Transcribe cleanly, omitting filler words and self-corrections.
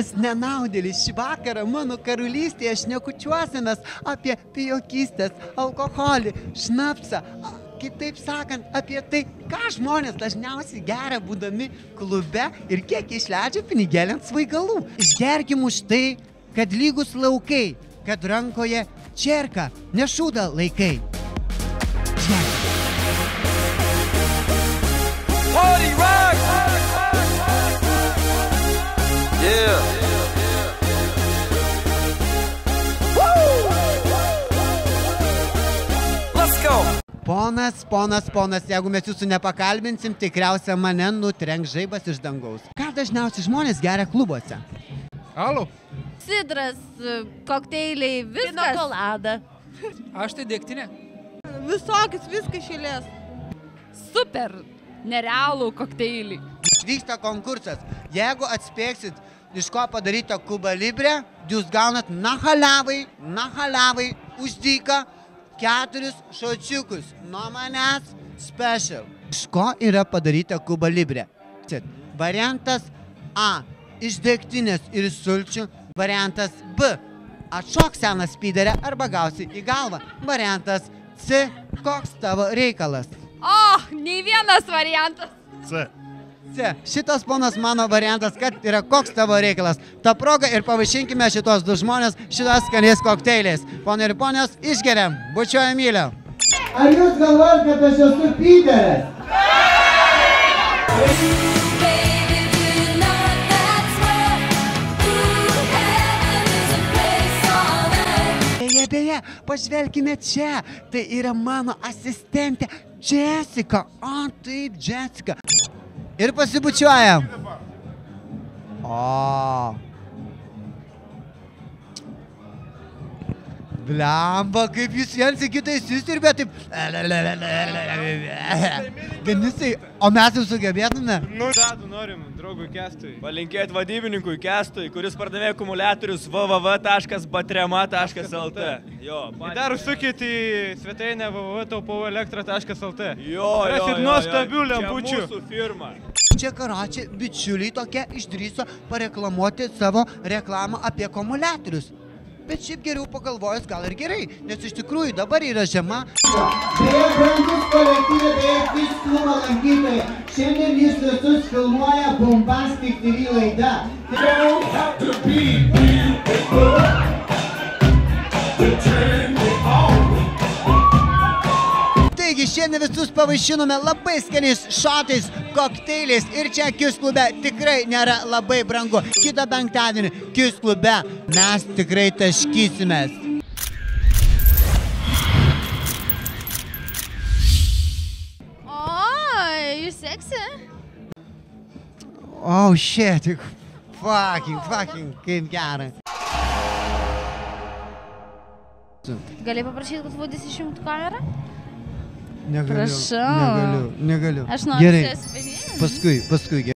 Ponas nenaudėlis, šį vakarą mano karalystėje šnekučiuosimės apie pijokystės, alkoholį, šnapsą. Kitaip sakant, apie tai, ką žmonės dažniausiai geria būdami klube ir kiek išleidžia pinigėlį ant svaigalų. Išgerkim už tai, kad lygus laukai, kad rankoje čerka, nešūda laikai. Party rock! Yeah! Let's go! Ponas, jeigu mes jūsų nepakalbinsim, tikriausia mane nutrenks žaibas iš dangaus. Ką dažniausiai žmonės geria klubuose? Alų? Sidras, kokteiliai, viskas. Pinokolada. Aš tai degtinė. Visokis, viskas šilės. Super, nerealų kokteilį. Vyksta konkursas. Jeigu atspėksit, iš ko padaryta Cuba Libre, jūs gaunat na haliavai, už dyką 4 šočiukus. Nuo manęs special. Iš ko yra padaryta Cuba Libre? Variantas A. Iš degtinės ir sulčių. Variantas B. Atšok seną spyderę arba gausi į galvą. Variantas C. Koks tavo reikalas? Nei vienas variantas. C. Šitas ponas mano variantas, kad yra koks tavo reikalas. Ta proga ir pavaišinkime šitos du žmonės šitas skaniais kokteiliais. Ponai ir ponios, išgeriam. Bučioju Emilio. Ar jūs galvojat, kad aš esu pyderis? Beje, pažvelkime čia. Tai yra mano asistentė Jessica. O, taip, Jessica. Ir pasibučiuojam. O. Blemba, kaip jūs vienas į kitą įsistirbė, taip. Denisai, o mes jau sugebėtume? Nu, norim draugui Kestui. Palinkėti vadybininkui Kestui, kuris pardavė akumuliatorius www.batrema.lt. Jo. Dar užsukit į svetainę www.taupovelektra.lt. Jo. Rasit nuostabių lempučių. Čia mūsų firma. Čia karačiai bičiuliai tokie išdrįso pareklamuoti savo reklamą apie akumuliatorius. Bet šiaip geriau pagalvojus gal ir gerai, nes iš tikrųjų dabar yra žiema. Beje, brangus kolektyvė, beje, vis klubo lankytojai. Šiandien jis visus filmuoja Bombastic TV laida. Taigi, šiandien visus pavaišinome labai skaniais šotais, kokteiliais ir čia Kiss klube tikrai nėra labai brangu. Kitą penktadienį Kiss klube mes tikrai taškysimės. You sexy? Oh shit, fucking, kaip gerai. Gali paprašyti, kad vadys išjungtų kamerą? Negaliu. Prašau. Negaliu. Aš noriu Gerai. susipažinti. Paskui.